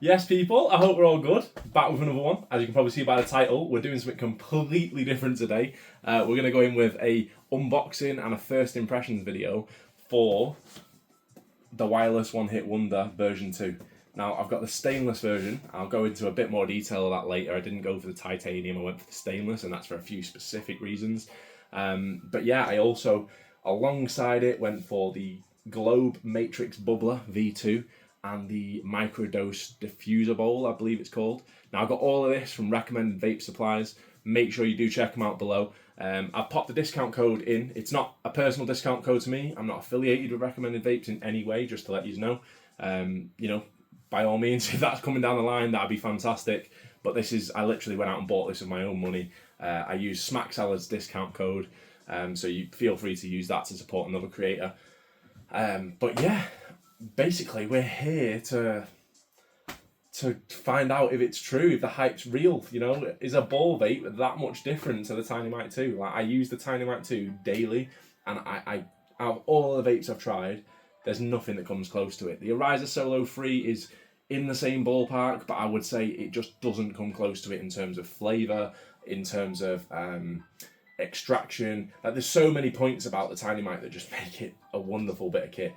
Yes, people, I hope we're all good. Back with another one. As you can probably see by the title, we're doing something completely different today. We're going to go in with a unboxing and a first impressions video for the wireless one hit wonder version 2. Now, I've got the stainless version. I'll go into a bit more detail of that later. I didn't go for the titanium, I went for the stainless, and that's for a few specific reasons. But yeah, I also, alongside it, went for the Globe Matrix Bubbler V2 and the microdose diffuser bowl, I believe it's called. Now, I've got all of this from recommended vape suppliers. Make sure you do check them out below. I've popped the discount code in. It's not a personal discount code to me. I'm not affiliated with recommended vapes in any way, just to let you know. By all means, if that's coming down the line, that'd be fantastic. But this is, I literally went out and bought this with my own money. I use Smack Salad's discount code, so you feel free to use that to support another creator. But yeah, basically we're here to find out if it's true, if the hype's real. Is a ball vape that much different to the Tiny Mic 2? Like, I use the Tiny Mic 2 daily, and I out of all the vapes I've tried, there's nothing that comes close to it. The Ariza Solo 3 is in the same ballpark, but I would say it just doesn't come close to it in terms of flavour, in terms of extraction. Like, there's so many points about the Tiny Mic that just make it a wonderful bit of kit.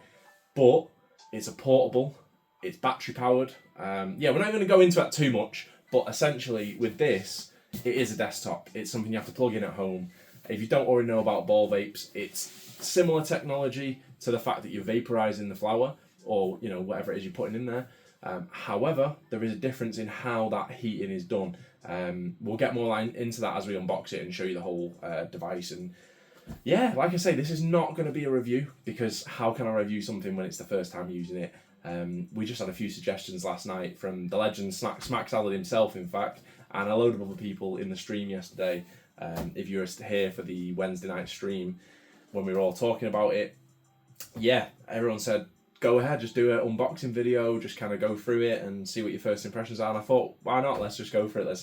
But it's a portable, it's battery powered. We're not going to go into that too much, but essentially with this, it is a desktop. It's something you have to plug in at home. If you don't already know about ball vapes, it's similar technology to the fact that you're vaporizing the flower, or whatever it is you're putting in there. However, there is a difference in how that heating is done. We'll get more into that as we unbox it and show you the whole device. And yeah, like I say, this is not going to be a review, because how can I review something when it's the first time using it? We just had a few suggestions last night from the legend Smack Salad himself, in fact, and a load of other people in the stream yesterday. If you were here for the Wednesday night stream when we were all talking about it, yeah, everyone said, go ahead, just do an unboxing video, just kind of go through it and see what your first impressions are. And I thought, why not? Let's just go for it. Let's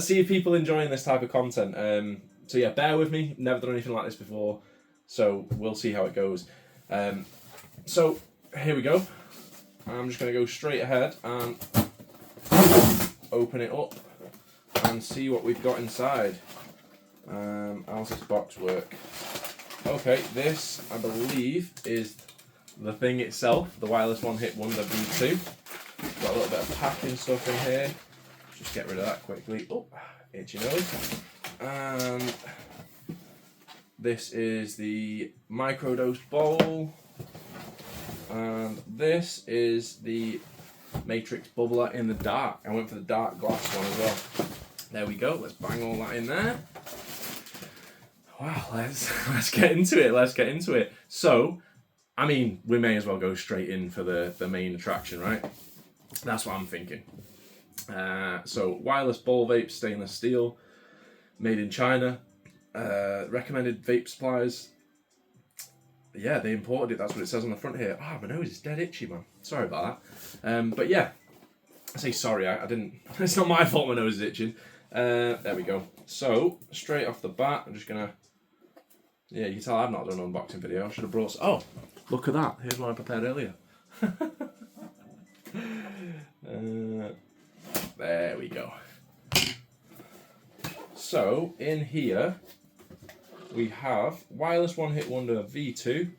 see if people enjoying this type of content. So yeah, bear with me. Never done anything like this before, so we'll see how it goes. So here we go. I'm just going to go straight ahead and open it up and see what we've got inside. How's this box work? Okay, this, I believe, is the thing itself, the wireless one hit wonder V2. Got a little bit of packing stuff in here. Just get rid of that quickly. Oh, itchy nose. And this is the microdose bowl. And this is the Matrix Bubbler in the dark. I went for the dark glass one as well. There we go. Let's bang all that in there. Wow, let's get into it. Let's get into it. So, I mean, we may as well go straight in for the main attraction, right? That's what I'm thinking. So, wireless ball vape, stainless steel, made in China. Recommended vape suppliers. Yeah, they imported it. That's what it says on the front here. Ah, my nose is dead itchy, man. Sorry about that. But yeah, I say sorry. I didn't. It's not my fault. My nose is itching. There we go. So straight off the bat, I'm just gonna. Yeah, you can tell I've not done an unboxing video. I should have brought. Oh, look at that. Here's one I prepared earlier. There we go. So in here we have wireless one hit wonder V2.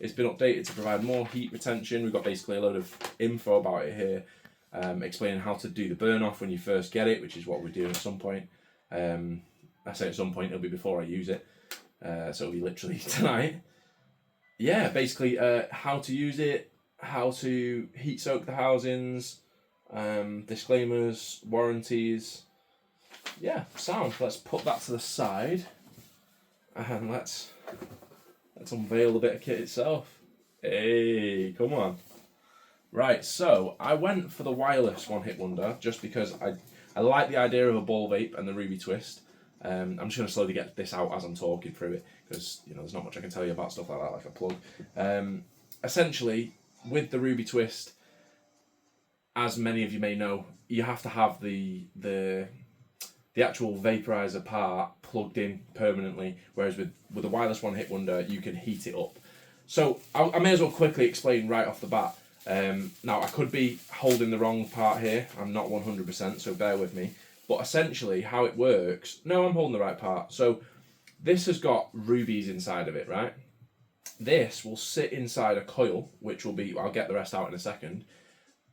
It's been updated to provide more heat retention. We've got basically a load of info about it here, explaining how to do the burn off when you first get it, which is what we're doing at some point. I say at some point, it'll be before I use it, so it'll be literally tonight. Yeah, basically how to use it, how to heat soak the housings, disclaimers, warranties. Yeah, sound. Let's put that to the side, and let's unveil the bit of kit itself. Hey, come on. Right, so I went for the wireless one hit wonder just because I like the idea of a ball vape and the Ruby Twist. I'm just going to slowly get this out as I'm talking through it, because there's not much I can tell you about stuff like that, like a plug. Essentially, with the Ruby Twist, as many of you may know, you have to have the actual vaporizer part plugged in permanently, whereas with the wireless one hit wonder, you can heat it up. So I may as well quickly explain right off the bat. Now, I could be holding the wrong part here. I'm not 100%, so bear with me. But essentially, how it works... No, I'm holding the right part. So this has got rubies inside of it, right? This will sit inside a coil, which will be... I'll get the rest out in a second.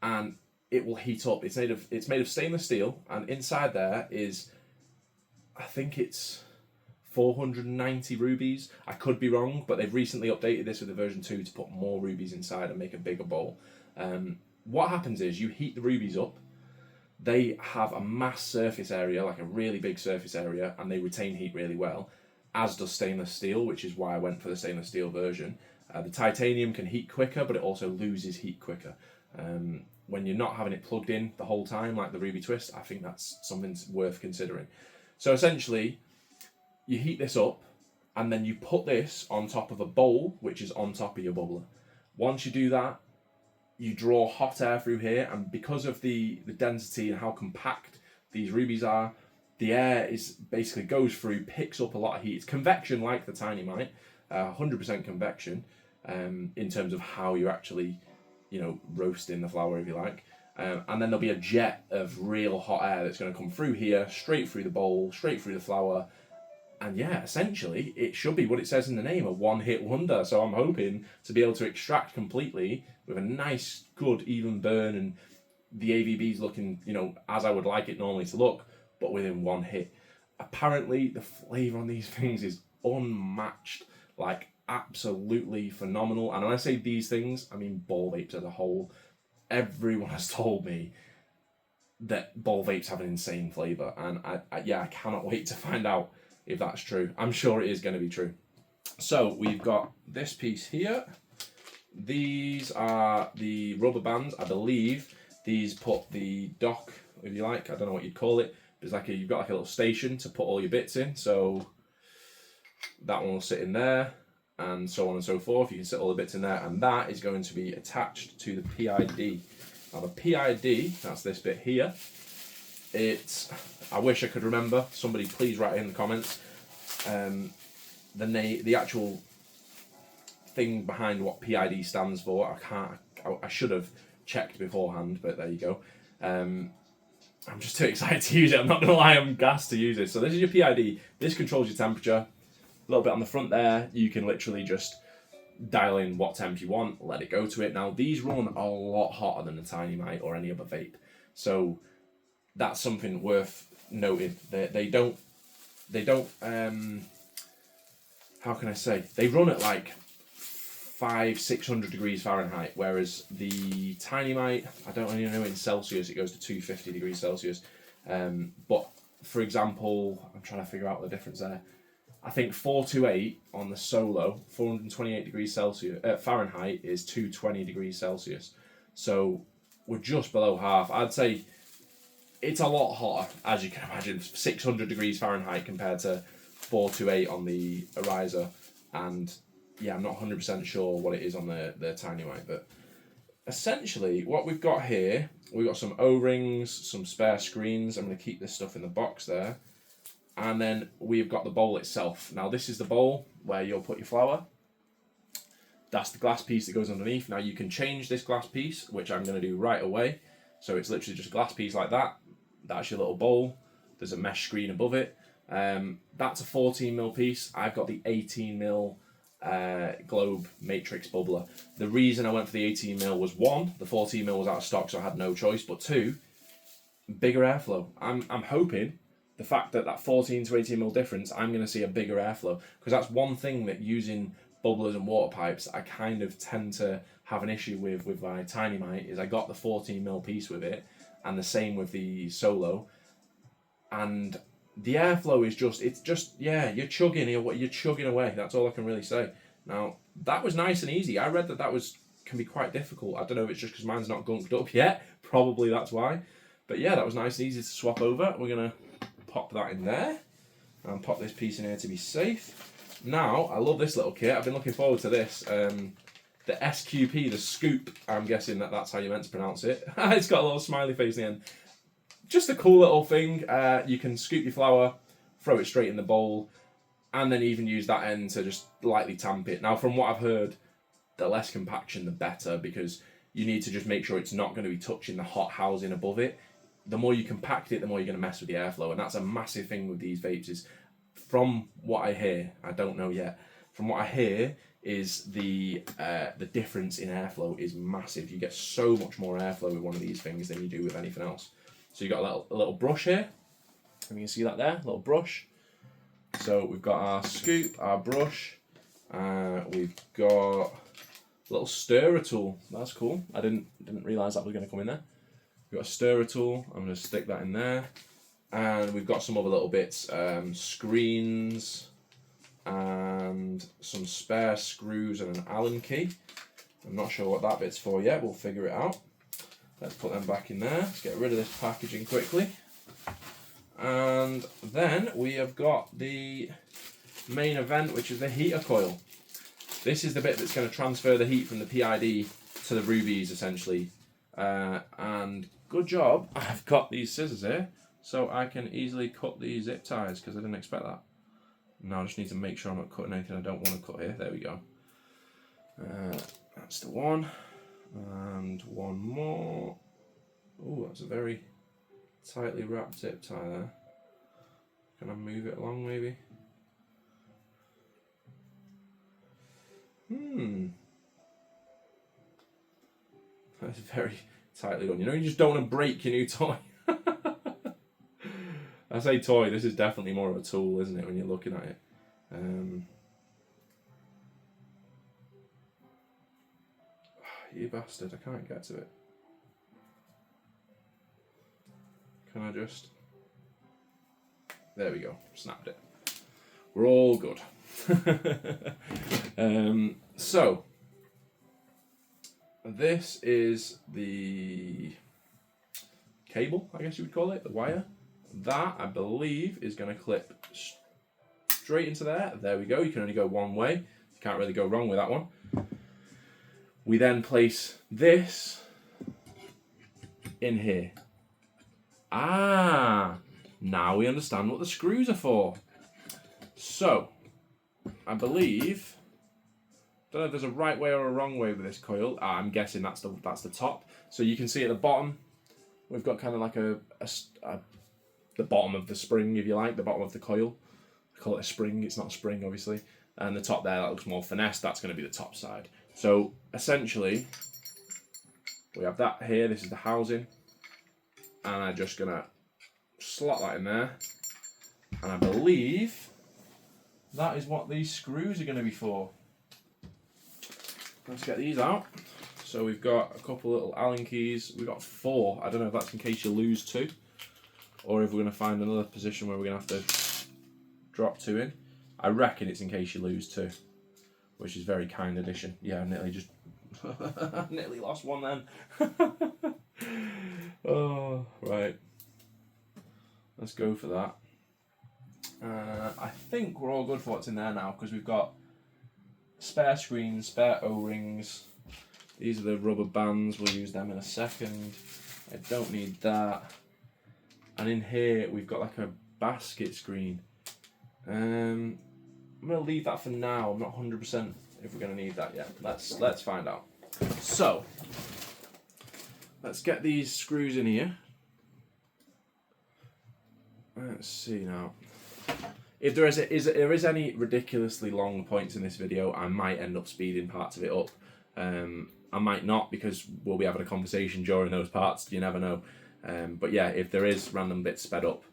And it will heat up. It's made of stainless steel, and inside there is... I think it's 490 rubies. I could be wrong, but they've recently updated this with the version 2 to put more rubies inside and make a bigger bowl. What happens is you heat the rubies up. They have a mass surface area, like a really big surface area, and they retain heat really well, as does stainless steel, which is why I went for the stainless steel version. The titanium can heat quicker, but it also loses heat quicker. When you're not having it plugged in the whole time, like the Ruby Twist, I think that's something worth considering. So essentially, you heat this up, and then you put this on top of a bowl, which is on top of your bubbler. Once you do that, you draw hot air through here, and because of the density and how compact these rubies are, the air is basically goes through, picks up a lot of heat. It's convection like the Tiny Mite, 100% convection in terms of how you're actually, roasting the flour, if you like. And then there'll be a jet of real hot air that's going to come through here, straight through the bowl, straight through the flour. And yeah, essentially, it should be what it says in the name, a one-hit wonder. So I'm hoping to be able to extract completely with a nice, good, even burn, and the AVB's looking, as I would like it normally to look, but within one hit. Apparently, the flavour on these things is unmatched, like absolutely phenomenal. And when I say these things, I mean ball vapes as a whole. Everyone has told me that ball vapes have an insane flavour, and I cannot wait to find out if that's true. I'm sure it is going to be true. So we've got this piece here. These are the rubber bands, I believe. These put the dock, if you like, I don't know what you'd call it. It's like you've got like a little station to put all your bits in. So that one will sit in there, and so on and so forth. You can sit all the bits in there, and that is going to be attached to the PID. Now the PID, that's this bit here. I wish I could remember. Somebody please write in the comments the actual thing behind what PID stands for. I should have checked beforehand, but there you go. I'm just too excited to use it. I'm not gonna lie, I'm gassed to use it. So this is your PID. This controls your temperature. A little bit on the front there, you can literally just dial in what temp you want, let it go to it. Now these run a lot hotter than the Tiny Mite or any other vape, so that's something worth noting. They don't how can I say, they run at like 500-600 degrees Fahrenheit, whereas the Tiny Mite, I don't even know in Celsius, it goes to 250 degrees Celsius. But for example, I'm trying to figure out the difference there. I think 428 on the Solo, 428 degrees Celsius Fahrenheit is 220 degrees Celsius. So we're just below half. I'd say it's a lot hotter, as you can imagine, 600 degrees Fahrenheit compared to 428 on the Ariza. And yeah, I'm not 100% sure what it is on the Tiny Mite, but essentially what we've got here, we've got some O-rings, some spare screens. I'm going to keep this stuff in the box there. And then we've got the bowl itself. Now this is the bowl where you'll put your flour. That's the glass piece that goes underneath. Now you can change this glass piece, which I'm going to do right away. So it's literally just a glass piece like that. That's your little bowl. There's a mesh screen above it. That's a 14mm piece. I've got the 18mm Globe Matrix bubbler. The reason I went for the 18mm was, one, the 14mm was out of stock, so I had no choice, but two, bigger airflow. I'm hoping the fact that 14 to 18mm difference, I'm going to see a bigger airflow, because that's one thing that using bubblers and water pipes, I kind of tend to have an issue with my Tiny Mite, is I got the 14mm piece with it, and the same with the Solo, and the airflow is you're chugging away. That's all I can really say. Now, that was nice and easy. I read that can be quite difficult. I don't know if it's just because mine's not gunked up yet. Probably that's why. But yeah, that was nice and easy to swap over. We're going to pop that in there and pop this piece in here to be safe. Now, I love this little kit. I've been looking forward to this. The SQP, the scoop, I'm guessing that's how you're meant to pronounce it. It's got a little smiley face in the end. Just a cool little thing. You can scoop your flour, throw it straight in the bowl, and then even use that end to just lightly tamp it. Now, from what I've heard, the less compaction, the better, because you need to just make sure it's not going to be touching the hot housing above it. The more you compact it, the more you're going to mess with the airflow, and that's a massive thing with these vapes. Is from what I hear, I don't know yet. From what I hear, is the difference in airflow is massive. You get so much more airflow with one of these things than you do with anything else. So you've got a little brush here, and you can see that there, little brush. So we've got our scoop, our brush, we've got a little stirrer tool. That's cool. I didn't realise that was going to come in there. We've got a stirrer tool. I'm going to stick that in there. And we've got some other little bits, screens, and some spare screws and an Allen key. I'm not sure what that bit's for yet. We'll figure it out. Let's put them back in there. Let's get rid of this packaging quickly. And then we have got the main event, which is the heater coil. This is the bit that's going to transfer the heat from the PID to the rubies, essentially. And good job, I've got these scissors here, so I can easily cut these zip ties, because I didn't expect that. Now I just need to make sure I'm not cutting anything I don't want to cut here. There we go. That's the one. And one more. Oh, that's a very tightly wrapped zip tie there. Can I move it along maybe? That's very tightly done. You know, you just don't want to break your new toy. I say toy, this is definitely more of a tool, isn't it, when you're looking at it? You bastard, I can't get to it. Can I just... There we go, snapped it. We're all good. So, this is the cable, I guess you would call it, the wire. That, I believe, is going to clip straight into there. There we go, you can only go one way. You can't really go wrong with that one. We then place this in here. Ah, now we understand what the screws are for. So, I believe, don't know if there's a right way or a wrong way with this coil. I'm guessing that's the top. So you can see at the bottom, we've got kind of like the bottom of the spring, if you like, the bottom of the coil. I call it a spring. It's not a spring, obviously. And the top there, that looks more finesse. That's going to be the top side. So essentially, we have that here. This is the housing, and I'm just gonna slot that in there. And I believe that is what these screws are going to be for. Let's get these out. So we've got a couple little Allen keys. We've got 4. I don't know if that's in case you lose 2, or if we're going to find another position where we're going to have to drop 2 in. I reckon it's in case you lose 2, which is very kind addition. Yeah, I nearly just nearly lost one then. Oh, right. Let's go for that. I think we're all good for what's in there now, because we've got spare screens, spare O-rings. These are the rubber bands. We'll use them in a second. I don't need that. And in here we've got like a basket screen. I'm going to leave that for now. I'm not 100% if we're going to need that yet. Let's find out. So, let's get these screws in here. Let's see now. If there is any ridiculously long points in this video, I might end up speeding parts of it up. I might not, because we'll be having a conversation during those parts. You never know. But yeah, if there is random bits sped up,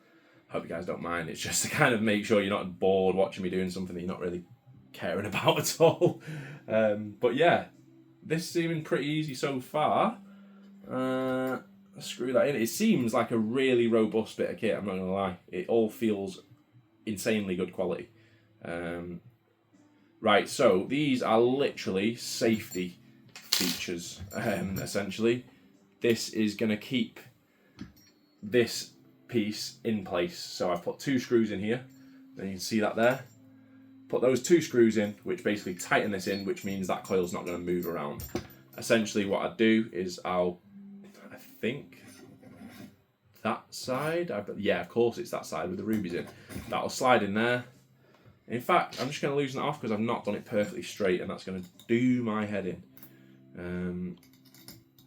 hope you guys don't mind. It's just to kind of make sure you're not bored watching me doing something that you're not really caring about at all. But yeah, this is seeming pretty easy so far. Screw that in. It seems like a really robust bit of kit, I'm not going to lie. It all feels insanely good quality. Right, so these are literally safety features, essentially. This is going to keep this piece in place. So I've put 2 screws in here, and you can see that there. Put those 2 screws in, which basically tighten this in, which means that coil's not going to move around. Essentially what I do is I think that side, yeah, of course it's that side with the rubies in. That'll slide in there. In fact, I'm just going to loosen it off because I've not done it perfectly straight, and that's going to do my head in.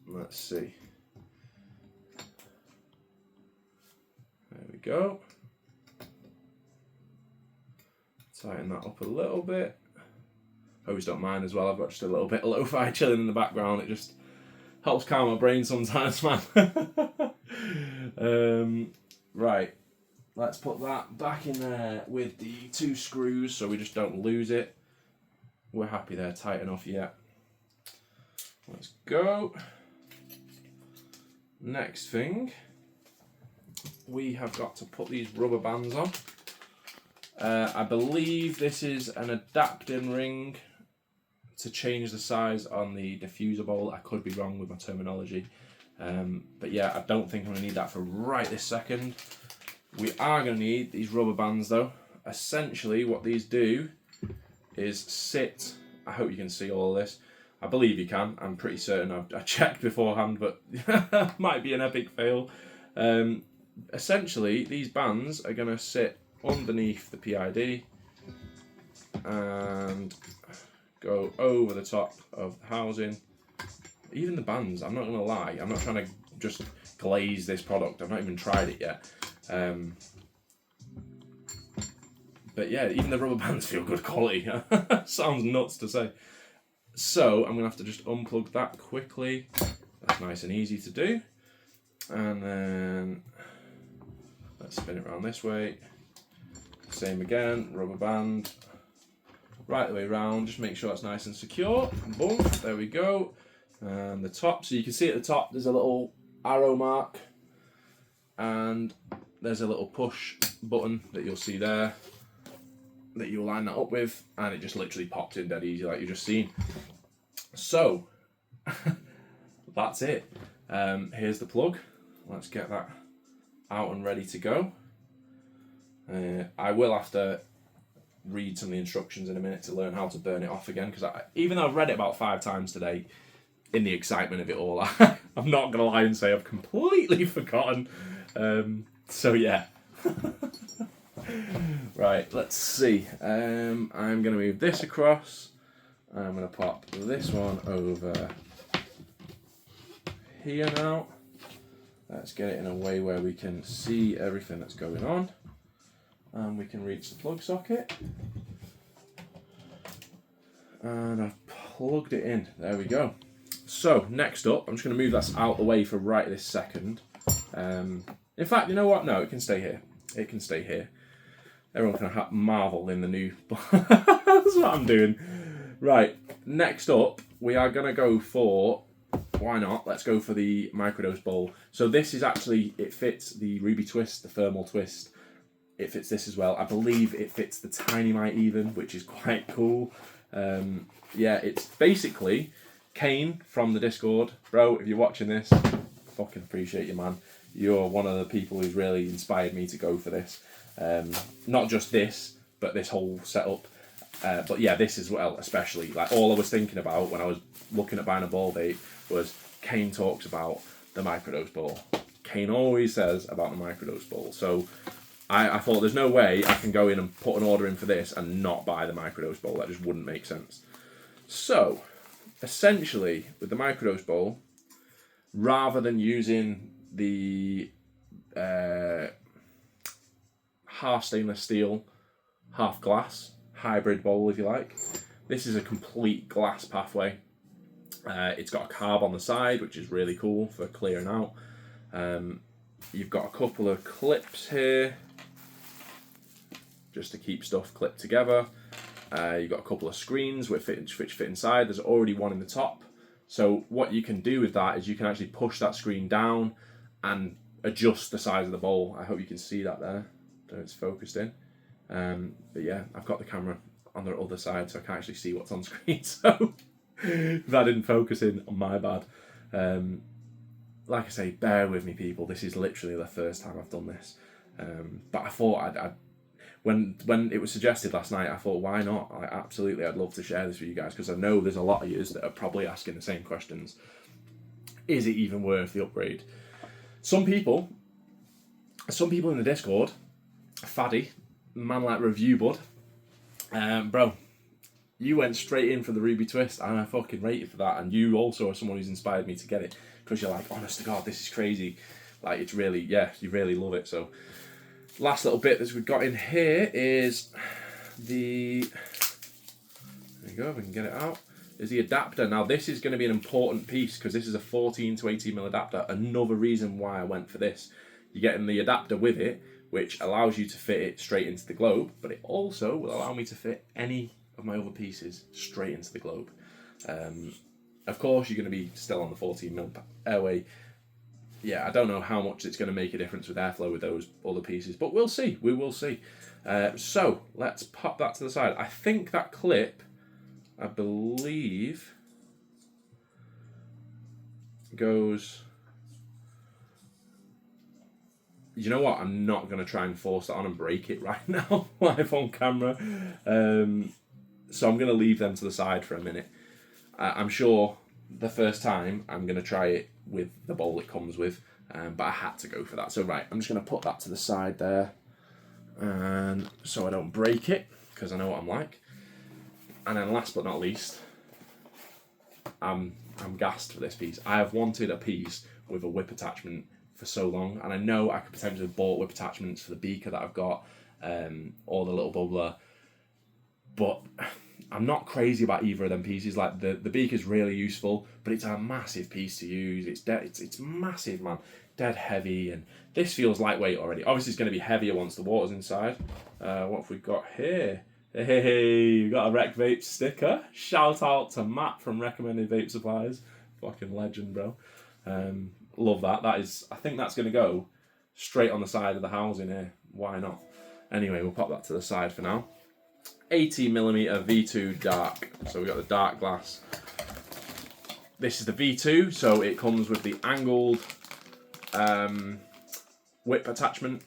Let's see. There we go. Tighten that up a little bit. Hope you don't mind as well. I've got just a little bit of lo-fi chilling in the background. It just helps calm my brain sometimes, man. Right. Let's put that back in there with the 2 screws so we just don't lose it. We're happy they're tight enough yet. Let's go. Next thing, we have got to put these rubber bands on. I believe this is an adapting ring to change the size on the diffuser bowl. I could be wrong with my terminology. But yeah, I don't think I'm going to need that for right this second. We are going to need these rubber bands though. Essentially what these do is sit, I hope you can see all of this. I believe you can, I'm pretty certain I checked beforehand, but might be an epic fail. Essentially these bands are going to sit underneath the PID and go over the top of the housing. Even the bands, I'm not going to lie, I'm not trying to just glaze this product, I've not even tried it yet. But yeah, even the rubber bands feel good quality. Sounds nuts to say. So I'm going to have to just unplug that quickly. That's nice and easy to do. And then let's spin it around this way. Same again, rubber band. Right the way around, just make sure that's nice and secure. Boom, there we go. And the top, so you can see at the top there's a little arrow mark. And there's a little push button that you'll see there that you'll line that up with, and it just literally pops in dead easy like you just seen. So that's it. Here's the plug. Let's get that out and ready to go. I will have to read some of the instructions in a minute to learn how to burn it off again, because even though I've read it about 5 times today, in the excitement of it all, I'm not gonna lie and say I've completely forgotten. So yeah. Right, let's see. I'm going to move this across. I'm going to pop this one over here now. Let's get it in a way where we can see everything that's going on. And we can reach the plug socket. And I've plugged it in. There we go. So, next up, I'm just going to move that out the way for right this second. In fact, you know what? No, it can stay here. It can stay here. Everyone can marvel in the new... That's what I'm doing. Right, next up, we are going to go for... Why not? Let's go for the microdose bowl. So this is actually... It fits the Ruby Twist, the thermal twist. It fits this as well. I believe it fits the Tiny Mite even, which is quite cool. Yeah, it's basically... Kane from the Discord. Bro, if you're watching this, fucking appreciate you, man. You're one of the people who's really inspired me to go for this. Not just this, but this whole setup. But yeah, this as well, especially. Like, all I was thinking about when I was looking at buying a ball vape was Kane talks about the microdose ball. Kane always says about the microdose ball. So I thought there's no way I can go in and put an order in for this and not buy the microdose bowl. That just wouldn't make sense. So, essentially, with the microdose bowl, rather than using the half stainless steel, half glass hybrid bowl, if you like, this is a complete glass pathway. It's got a carb on the side, which is really cool for clearing out. You've got a couple of clips here just to keep stuff clipped together. You've got a couple of screens which fit inside. There's already one in the top. So what you can do with that is you can actually push that screen down and adjust the size of the bowl. I hope you can see that there. Don't know if it's focused in. But yeah, I've got the camera on the other side so I can't actually see what's on screen. So if that didn't focus in, my bad. Like I say, bear with me, people. This is literally the first time I've done this. But I thought when it was suggested last night, I thought, why not? I'd love to share this with you guys, because I know there's a lot of yous that are probably asking the same questions. Is it even worth the upgrade? Some people in the Discord, Faddy, man like Review Bud, bro, you went straight in for the Ruby Twist, and I fucking rate you for that, and you also are someone who's inspired me to get it. because you're like, honest to God, this is crazy. Like, it's really, yeah, you really love it. So last little bit that we've got in here is the, there you go, if we can get it out, is the adapter. Now this is going to be an important piece because this is a 14 to 18mm adapter. Another reason why I went for this. You're getting the adapter with it, which allows you to fit it straight into the globe, but it also will allow me to fit any of my other pieces straight into the globe. Of course, you're going to be still on the 14mm airway. Yeah, I don't know how much it's going to make a difference with airflow with those other pieces, but we'll see. We will see. So let's pop that to the side. I think that clip, I believe, goes... You know what? I'm not going to try and force that on and break it right now, live on camera. So I'm going to leave them to the side for a minute. I'm sure the first time I'm going to try it with the bowl it comes with, but I had to go for that. So right, I'm just going to put that to the side there, and so I don't break it, because I know what I'm like. And then last but not least, I'm gassed for this piece. I have wanted a piece with a whip attachment for so long, and I know I could potentially have bought whip attachments for the beaker that I've got, or the little bubbler, but I'm not crazy about either of them pieces. Like the beaker's really useful, but it's a massive piece to use. It's massive, man, dead heavy, and this feels lightweight already. Obviously it's going to be heavier once the water's inside. What have we got here? Hey, we got a Rec Vape sticker. Shout out to Matt from Recommended Vape Supplies. Fucking legend, bro. Love that. That is, I think that's going to go straight on the side of the housing here. Why not? Anyway, we'll pop that to the side for now. 80mm V2 dark. So we've got the dark glass. This is the V2, so it comes with the angled whip attachment.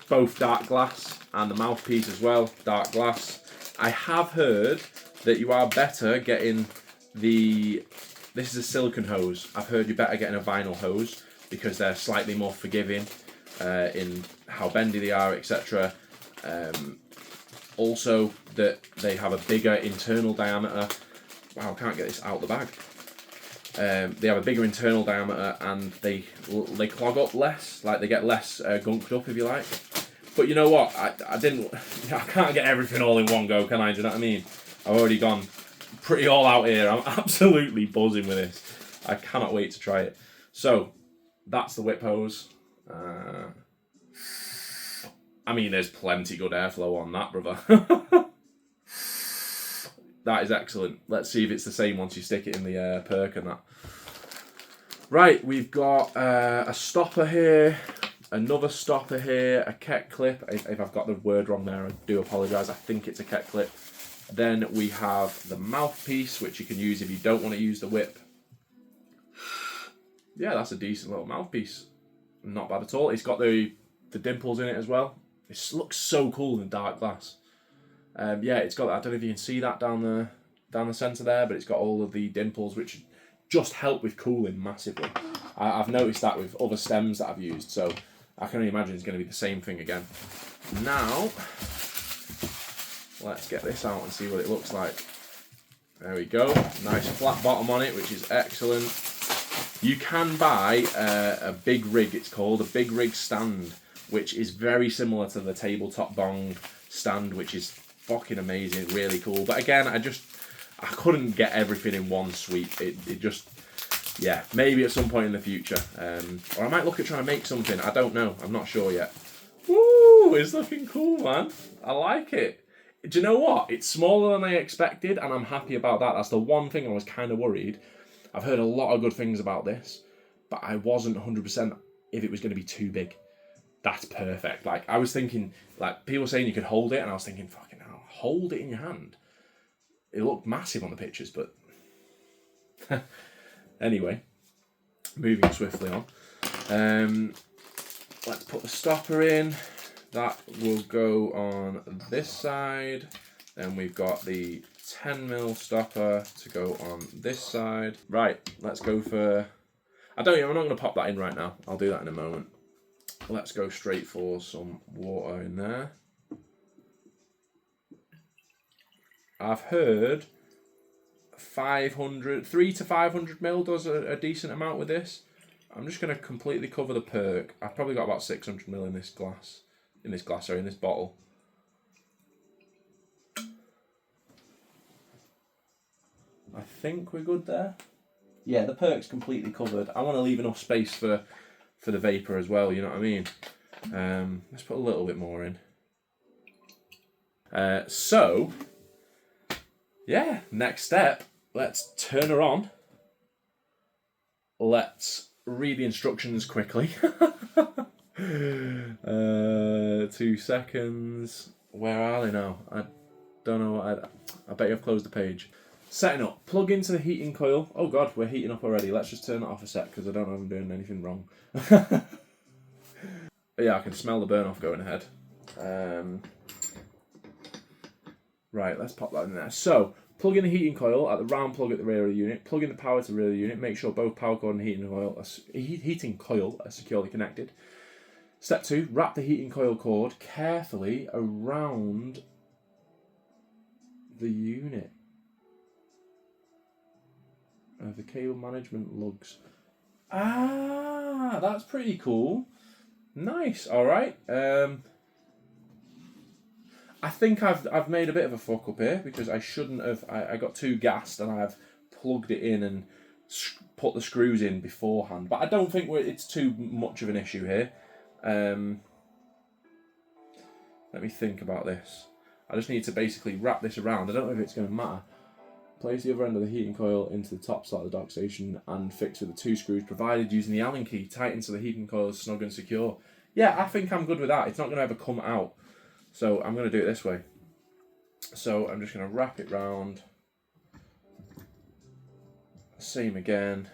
Both dark glass, and the mouthpiece as well, dark glass. I have heard that you are better getting the... This is a silicone hose. I've heard you're better getting a vinyl hose because they're slightly more forgiving in how bendy they are, etc. Also, that they have a bigger internal diameter. Wow, I can't get this out the bag. They have a bigger internal diameter, and they clog up less. Like, they get less gunked up, if you like. But you know what? I can't get everything all in one go, can I? Do you know what I mean? I've already gone pretty all out here. I'm absolutely buzzing with this. I cannot wait to try it. So that's the whip hose. I mean, there's plenty good airflow on that, brother. That is excellent. Let's see if it's the same once you stick it in the perk and that. Right, we've got a stopper here, another stopper here, a ket clip. If I've got the word wrong there, I do apologise. I think it's a ket clip. Then we have the mouthpiece, which you can use if you don't want to use the whip. Yeah, that's a decent little mouthpiece. Not bad at all. It's got the dimples in it as well. It looks so cool in dark glass. Yeah, it's got, I don't know if you can see that down the centre there, but it's got all of the dimples, which just help with cooling massively. I've noticed that with other stems that I've used, so I can only imagine it's going to be the same thing again. Now, let's get this out and see what it looks like. There we go. Nice flat bottom on it, which is excellent. You can buy a big rig, it's called, a big rig stand, which is very similar to the tabletop bong stand, which is fucking amazing, really cool. But again, I couldn't get everything in one sweep. It just, yeah, maybe at some point in the future. Or I might look at trying to make something. I don't know. I'm not sure yet. Woo! It's looking cool, man. I like it. Do you know what? It's smaller than I expected, and I'm happy about that. That's the one thing I was kind of worried. I've heard a lot of good things about this, but I wasn't 100% if it was going to be too big. That's perfect. Like, I was thinking, like, people saying you could hold it, and I was thinking, fucking hell, hold it in your hand. It looked massive on the pictures, but... Anyway, moving swiftly on. Let's put the stopper in. That will go on this side. Then we've got the 10mm stopper to go on this side. Right, let's go for... I'm not going to pop that in right now. I'll do that in a moment. Let's go straight for some water in there. I've heard 3 to 500 mil does a decent amount with this. I'm just going to completely cover the perk. I've probably got about 600 mil in this bottle. I think we're good there. Yeah, the perk's completely covered. I want to leave enough space for the vapor as well, you know what I mean? Let's put a little bit more in. So, yeah, next step, let's turn her on. Let's read the instructions quickly. 2 seconds. Where are they now? I don't know. I bet you've closed the page. Setting up. Plug into the heating coil. Oh god, we're heating up already. Let's just turn it off a sec because I don't know if I'm doing anything wrong. Yeah, I can smell the burn off going ahead. Right, let's pop that in there. So, plug in the heating coil at the round plug at the rear of the unit. Plug in the power to the rear of the unit. Make sure both power cord and heating coil are securely connected. Step 2, wrap the heating coil cord carefully around the unit of the cable management lugs. Ah, that's pretty cool. Nice. All right. I think I've made a bit of a fuck up here because I shouldn't have. I got too gassed and I've plugged it in and put the screws in beforehand. But I don't think it's too much of an issue here. Let me think about this. I just need to basically wrap this around. I don't know if it's going to matter. Place the other end of the heating coil into the top slot of the dock station and fix with the 2 screws provided using the Allen key. Tighten so the heating coil is snug and secure. Yeah, I think I'm good with that. It's not going to ever come out. So I'm going to do it this way. So I'm just going to wrap it round. Same again.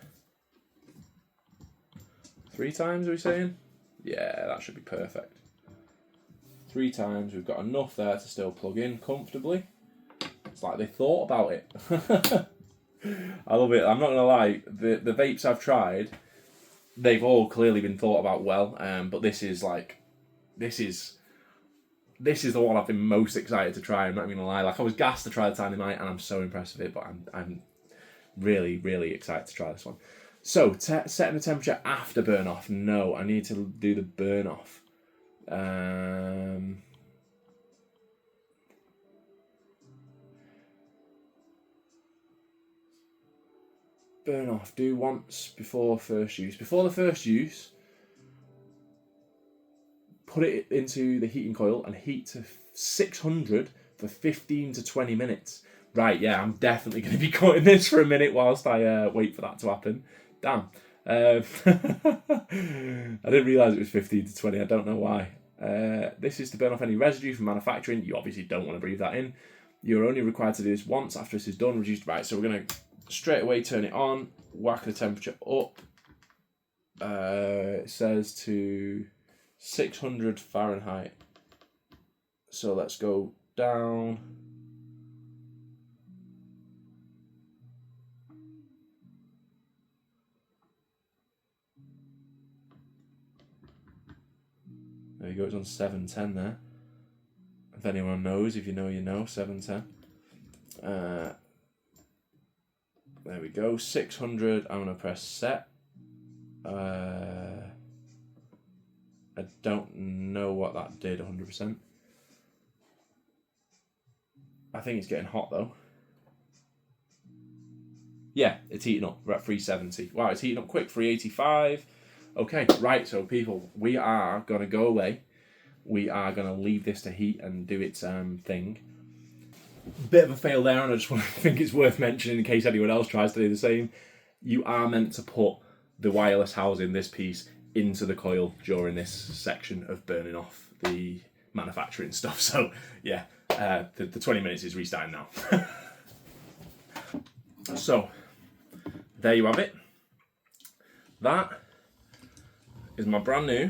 3 times, are we saying? Yeah, that should be perfect. 3 times. We've got enough there to still plug in comfortably. It's like they thought about it. I love it. I'm not going to lie. The vapes I've tried, they've all clearly been thought about well. But this is the one I've been most excited to try. I'm not even gonna lie. Like I was gassed to try the Tiny Mite, and I'm so impressed with it. But I'm really, really excited to try this one. So setting the temperature after burn off. No, I need to do the burn off. Burn off. Do once before first use. Before the first use, put it into the heating coil and heat to 600 for 15 to 20 minutes. Right, yeah, I'm definitely going to be cutting this for a minute whilst I wait for that to happen. Damn. I didn't realise it was 15 to 20, I don't know why. This is to burn off any residue from manufacturing. You obviously don't want to breathe that in. You're only required to do this once after this is done. Reduced. Right, so we're going to straight away turn it on, whack the temperature up. It says to 600 Fahrenheit. So let's go down. There you go, it's on 710 there. If anyone knows, if you know, you know, 710. There we go, 600, I'm going to press set. I don't know what that did 100%. I think it's getting hot though. Yeah, it's heating up. We're at 370. Wow, it's heating up quick, 385. Okay, right, so people, we are going to go away. We are going to leave this to heat and do its thing. Bit of a fail there, and I just think it's worth mentioning in case anyone else tries to do the same. You are meant to put the wireless housing, this piece, into the coil during this section of burning off the manufacturing stuff. So, yeah, the 20 minutes is restarting now. So, there you have it. That is my brand new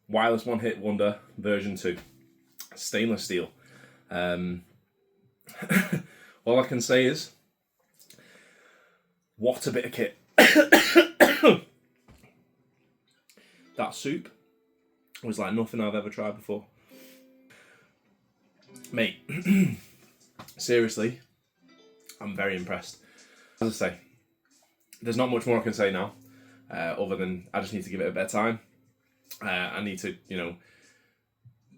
wireless one hit wonder version 2. Stainless steel. All I can say is, what a bit of kit. That soup was like nothing I've ever tried before. Mate, seriously, I'm very impressed. As I say, there's not much more I can say now, other than I just need to give it a bit of time. I need to, you know,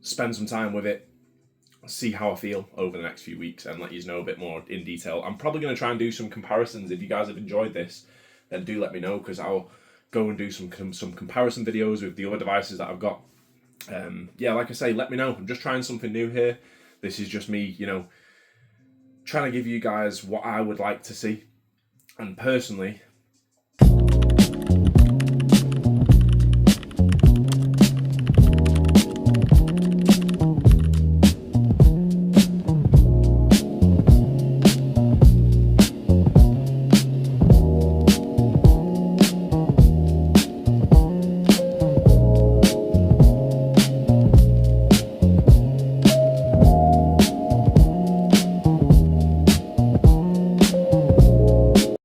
spend some time with it, see how I feel over the next few weeks, and let you know a bit more in detail. I'm probably going to try and do some comparisons. If you guys have enjoyed this, then do let me know, because I'll go and do some comparison videos with the other devices that I've got. Yeah, like I say, let me know. I'm just trying something new here. This is just me, trying to give you guys what I would like to see. And personally,